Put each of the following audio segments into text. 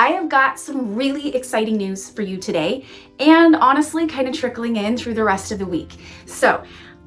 I have got some really exciting news for you today, and honestly, kind of trickling in through the rest of the week. So,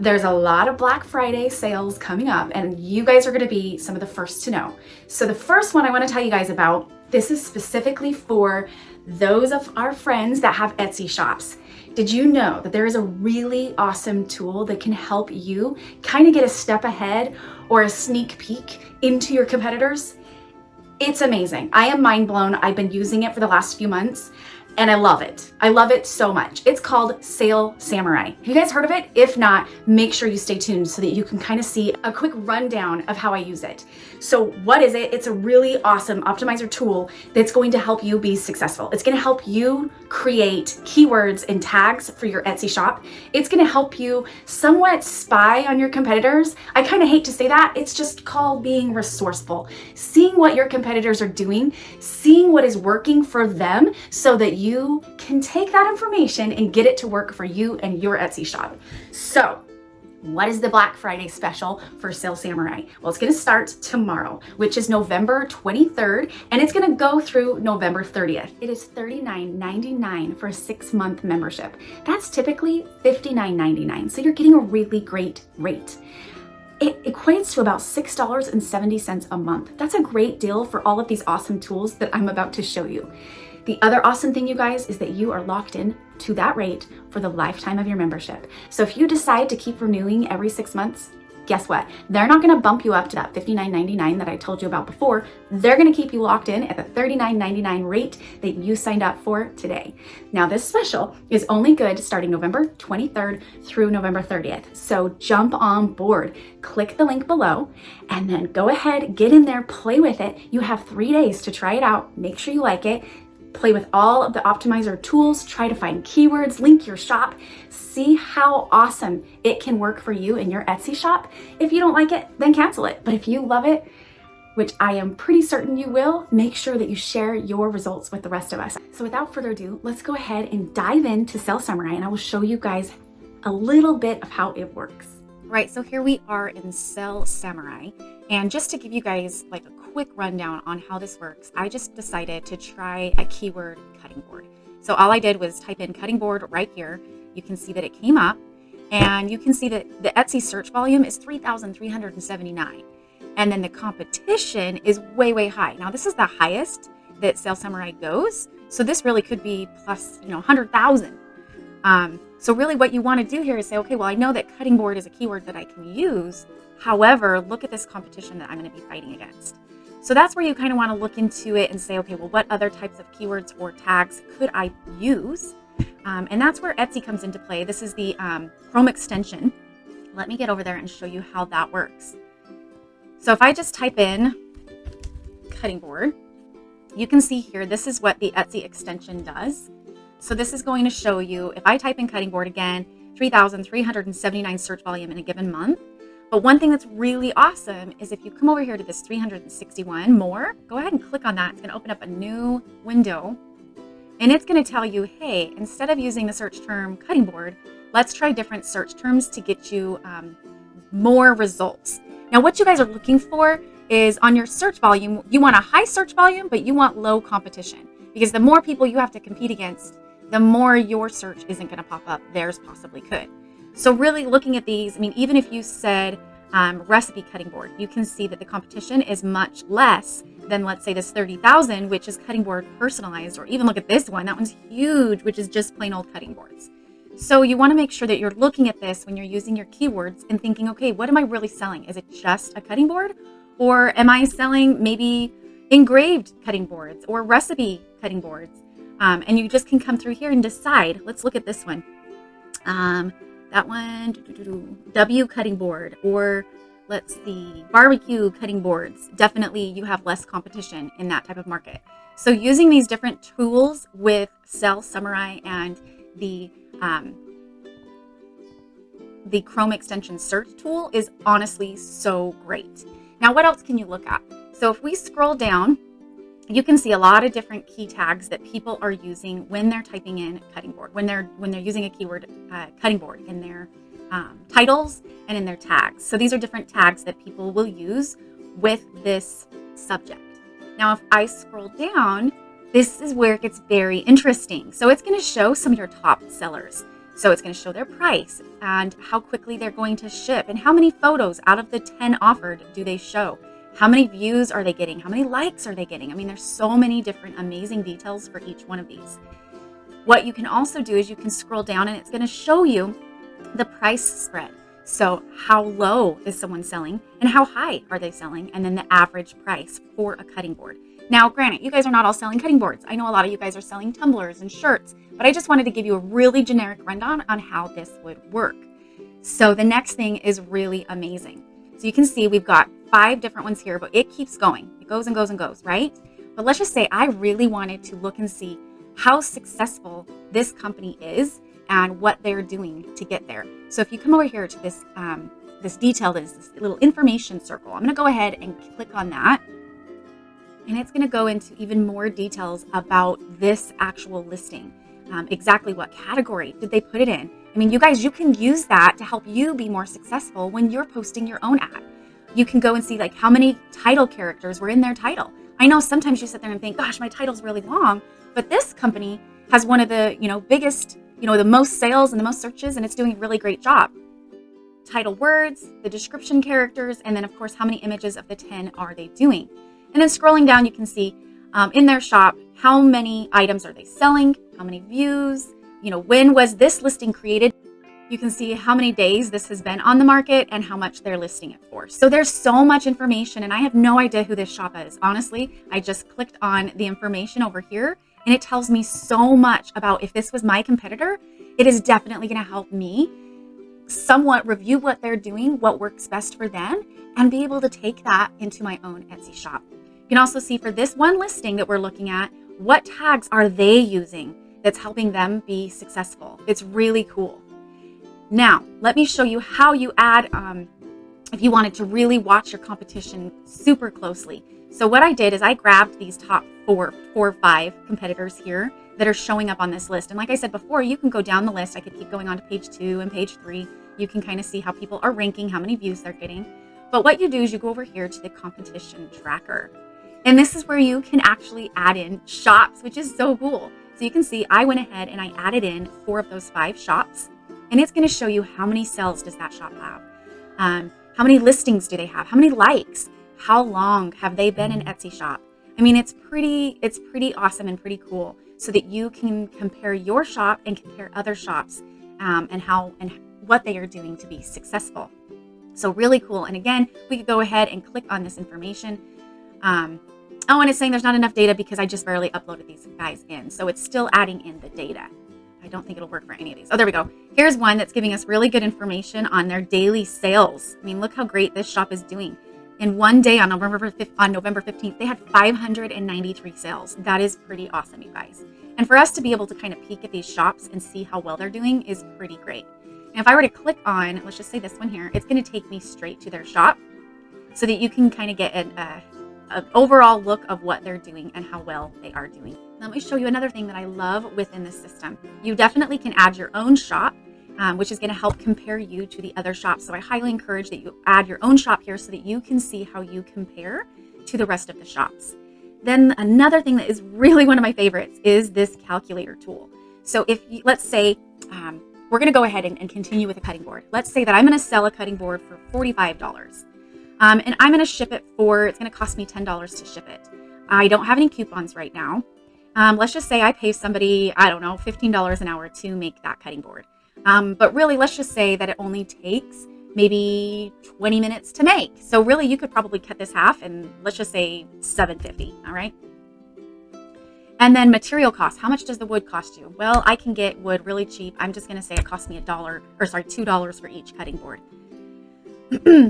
there's a lot of Black Friday sales coming up, and you guys are going to be some of the first to know. So, the first one I want to tell you guys about, this is specifically for those of our friends that have Etsy shops. Did you know that there is a really awesome tool that can help you kind of get a step ahead or a sneak peek into your competitors? It's amazing. I am mind blown. I've been using it for the last few months and I love it. I love it so much. It's called Sale Samurai. Have you guys heard of it? If not, make sure you stay tuned so that you can kind of see a quick rundown of how I use it. So what is it? It's a really awesome optimizer tool that's going to help you be successful. It's going to help you create keywords and tags for your Etsy shop. It's going to help you somewhat spy on your competitors. I kind of hate to say that. It's just called being resourceful. Seeing what your competitors are doing, seeing what is working for them so that you can take that information and get it to work for you and your Etsy shop. So, what is the Black Friday special for Sale Samurai? Well, it's going to start tomorrow, which is November 23rd, and it's going to go through November 30th. It is $39.99 for a 6-month membership. That's typically $59.99, so you're getting a really great rate. It equates to about $6.70 a month. That's a great deal for all of these awesome tools that I'm about to show you. The other awesome thing, you guys, is that you are locked in to that rate for the lifetime of your membership. So if you decide to keep renewing every 6 months, guess what? They're not going to bump you up to that $59.99 that I told you about before. They're going to keep you locked in at the $39.99 rate that you signed up for today. Now, this special is only good starting November 23rd through November 30th. So jump on board. Click the link below and then go ahead, get in there, play with it. You have 3 days to try it out. Make sure you like it. Play with all of the optimizer tools, try to find keywords, link your shop, see how awesome it can work for you in your Etsy shop. If you don't like it, then cancel it. But if you love it, which I am pretty certain you will, make sure that you share your results with the rest of us. So without further ado, let's go ahead and dive into Sale Samurai, and I will show you guys a little bit of how it works. Right, so here we are in Sale Samurai, and just to give you guys like a quick rundown on how this works, I just decided to try a keyword cutting board. So all I did was type in cutting board right here. You can see that it came up, and you can see that the Etsy search volume is 3,379, and then the competition is way, way high. Now this is the highest that Sale Samurai goes, so this really could be plus 100,000. So really what you want to do here is say, okay, well, I know that cutting board is a keyword that I can use. However, look at this competition that I'm going to be fighting against. So that's where you kind of want to look into it and say, okay, well, what other types of keywords or tags could I use? And that's where Etsy comes into play. This is the Chrome extension. Let me get over there and show you how that works. So if I just type in cutting board, you can see here, this is what the Etsy extension does. So this is going to show you, if I type in cutting board again, 3,379 search volume in a given month. But one thing that's really awesome is if you come over here to this 361 more, go ahead and click on that. It's going to open up a new window, and it's going to tell you, hey, instead of using the search term cutting board, let's try different search terms to get you more results. Now, what you guys are looking for is on your search volume, you want a high search volume, but you want low competition, because the more people you have to compete against, the more your search isn't going to pop up. Theirs possibly could. So really looking at these, I mean, even if you said recipe cutting board, you can see that the competition is much less than, let's say, this 30,000, which is cutting board personalized, or even look at this one. That one's huge, which is just plain old cutting boards. So you want to make sure that you're looking at this when you're using your keywords and thinking, okay, what am I really selling? Is it just a cutting board? Or am I selling maybe engraved cutting boards or recipe cutting boards? And you just can come through here and decide. Let's look at this one. That one, W cutting board, or let's see, barbecue cutting boards. Definitely you have less competition in that type of market. So using these different tools with Sale Samurai and the Chrome extension search tool is honestly so great. Now, what else can you look at? So if we scroll down, you can see a lot of different key tags that people are using when they're typing in cutting board, when they're using a keyword cutting board in their titles and in their tags. So these are different tags that people will use with this subject. Now, if I scroll down, This is where it gets very interesting. So it's going to show some of your top sellers. So it's going to show their price and how quickly they're going to ship and how many photos out of the 10 offered do they show. How many views are they getting? How many likes are they getting? I mean, there's so many different amazing details for each one of these. What you can also do is you can scroll down and it's going to show you the price spread. So how low is someone selling and how high are they selling? And then the average price for a cutting board. Now, granted, you guys are not all selling cutting boards. I know a lot of you guys are selling tumblers and shirts, but I just wanted to give you a really generic rundown on how this would work. So the next thing is really amazing. So you can see we've got 5 different ones here, but it keeps going. It goes and goes and goes, right? But let's just say I really wanted to look and see how successful this company is and what they're doing to get there. So if you come over here to this detail, this little information circle, I'm going to go ahead and click on that. And it's going to go into even more details about this actual listing. Exactly what category did they put it in? I mean, you guys, you can use that to help you be more successful when you're posting your own ad. You can go and see like how many title characters were in their title. I know sometimes you sit there and think, gosh, my title's really long, but this company has one of the, biggest, the most sales and the most searches, and it's doing a really great job. Title words, the description characters, and then of course, how many images of the 10 are they doing? And then scrolling down, you can see in their shop, how many items are they selling? How many views? When was this listing created? You can see how many days this has been on the market and how much they're listing it for. So there's so much information and I have no idea who this shop is. Honestly, I just clicked on the information over here and it tells me so much about if this was my competitor, it is definitely going to help me somewhat review what they're doing, what works best for them, and be able to take that into my own Etsy shop. You can also see for this one listing that we're looking at, what tags are they using that's helping them be successful. It's really cool. Now, let me show you how you add, if you wanted to really watch your competition super closely. So what I did is I grabbed these top 4 or 5 competitors here that are showing up on this list. And like I said before, you can go down the list. I could keep going on to page 2 and page 3. You can kind of see how people are ranking, how many views they're getting. But what you do is you go over here to the competition tracker. And this is where you can actually add in shops, which is so cool. So you can see I went ahead and I added in 4 of those 5 shops. And it's going to show you how many sales does that shop have. How many listings do they have? How many likes? How long have they been in Etsy shop? I mean, it's pretty awesome and pretty cool so that you can compare your shop and compare other shops and what they are doing to be successful. So really cool. And again, we could go ahead and click on this information. And it's saying there's not enough data because I just barely uploaded these guys in. So it's still adding in the data. I don't think it'll work for any of these. Oh, there we go. Here's one that's giving us really good information on their daily sales. I mean, look how great this shop is doing. In one day on November 15th, they had 593 sales. That is pretty awesome, you guys. And for us to be able to kind of peek at these shops and see how well they're doing is pretty great. And if I were to click on, let's just say this one here, it's going to take me straight to their shop so that you can kind of get an overall look of what they're doing and how well they are doing. Let me show you another thing that I love within this system. You definitely can add your own shop, which is going to help compare you to the other shops. So I highly encourage that you add your own shop here so that you can see how you compare to the rest of the shops. Then another thing that is really one of my favorites is this calculator tool. So if you, let's say, we're going to go ahead and continue with a cutting board. Let's say that I'm going to sell a cutting board for $45. And I'm going to ship it it's going to cost me $10 to ship it. I don't have any coupons right now. Let's just say I pay somebody, I don't know, $15 an hour to make that cutting board. But really, let's just say that it only takes maybe 20 minutes to make. So really, you could probably cut this half and let's just say $7.50, all right? And then material costs. How much does the wood cost you? Well, I can get wood really cheap. I'm just going to say it costs me $2 for each cutting board.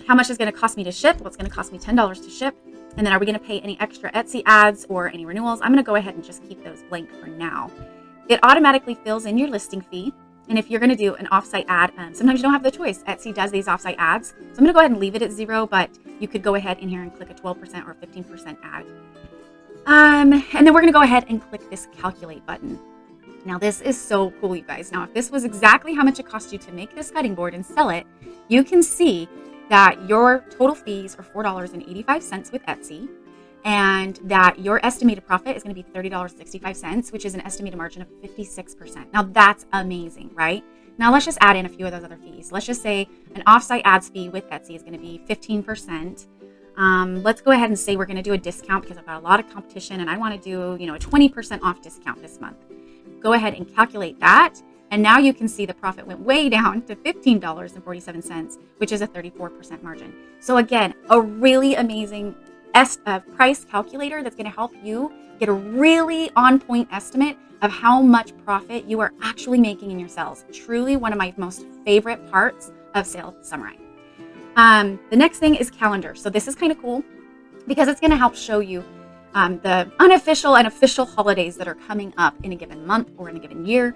How much is going to cost me to ship? Well, it's going to cost me $10 to ship. And then are we going to pay any extra Etsy ads or any renewals? I'm going to go ahead and just keep those blank for now. It automatically fills in your listing fee. And if you're going to do an offsite ad, sometimes you don't have the choice. Etsy does these offsite ads. So I'm going to go ahead and leave it at 0, but you could go ahead in here and click a 12% or 15% ad. And then we're going to go ahead and click this calculate button. Now this is so cool, you guys. Now, if this was exactly how much it cost you to make this cutting board and sell it, you can see that your total fees are $4.85 with Etsy. and that your estimated profit is going to be $30.65, which is an estimated margin of 56%. Now that's amazing, right? Now let's just add in a few of those other fees. Let's just say an offsite ads fee with Etsy is going to be 15%. Let's go ahead and say we're going to do a discount because I've got a lot of competition and I want to do, a 20% off discount this month. Go ahead and calculate that. And now you can see the profit went way down to $15.47, which is a 34% margin. So again, a really amazing price calculator that's going to help you get a really on point estimate of how much profit you are actually making in your sales. Truly one of my most favorite parts of Sales Samurai. The next thing is calendar. So this is kind of cool because it's going to help show you the unofficial and official holidays that are coming up in a given month or in a given year.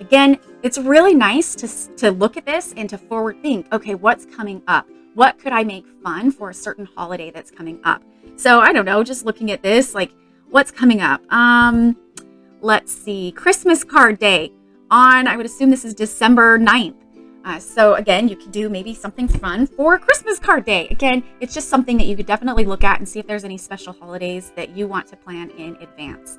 Again, it's really nice to look at this and to forward think, okay, what's coming up? What could I make fun for a certain holiday that's coming up? So I don't know, just looking at this, like what's coming up? Let's see, Christmas card day on, I would assume this is December 9th. So again, you could do maybe something fun for Christmas card day. Again, it's just something that you could definitely look at and see if there's any special holidays that you want to plan in advance.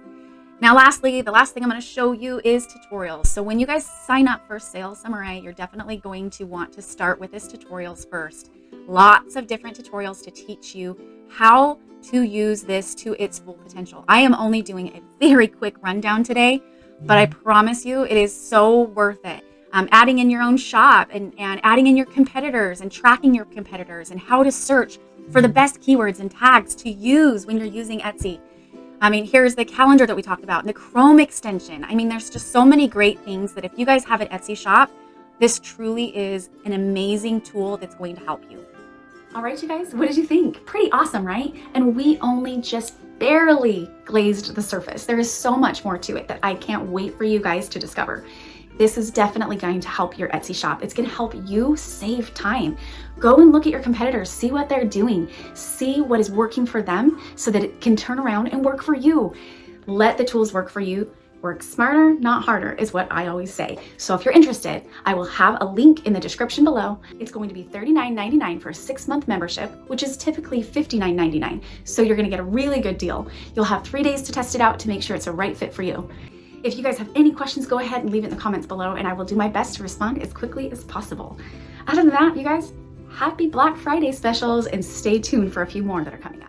Now, lastly, the last thing I'm going to show you is tutorials. So when you guys sign up for Sales Samurai, you're definitely going to want to start with this tutorials first. Lots of different tutorials to teach you how to use this to its full potential. I am only doing a very quick rundown today, but I promise you it is so worth it. Adding in your own shop and adding in your competitors and tracking your competitors and how to search for the best keywords and tags to use when you're using Etsy. I mean, here's the calendar that we talked about and the Chrome extension. I mean, there's just so many great things that if you guys have an Etsy shop, this truly is an amazing tool that's going to help you. All right, you guys, what did you think? Pretty awesome, right? And we only just barely glazed the surface. There is so much more to it that I can't wait for you guys to discover. This is definitely going to help your Etsy shop. It's going to help you save time. Go and look at your competitors, see what they're doing, see what is working for them so that it can turn around and work for you. Let the tools work for you. Work smarter, not harder, is what I always say. So if you're interested, I will have a link in the description below. It's going to be $39.99 for a 6-month membership, which is typically $59.99. So you're going to get a really good deal. You'll have 3 days to test it out to make sure it's a right fit for you. If you guys have any questions, go ahead and leave it in the comments below and I will do my best to respond as quickly as possible. Other than that, you guys, happy Black Friday specials and stay tuned for a few more that are coming up.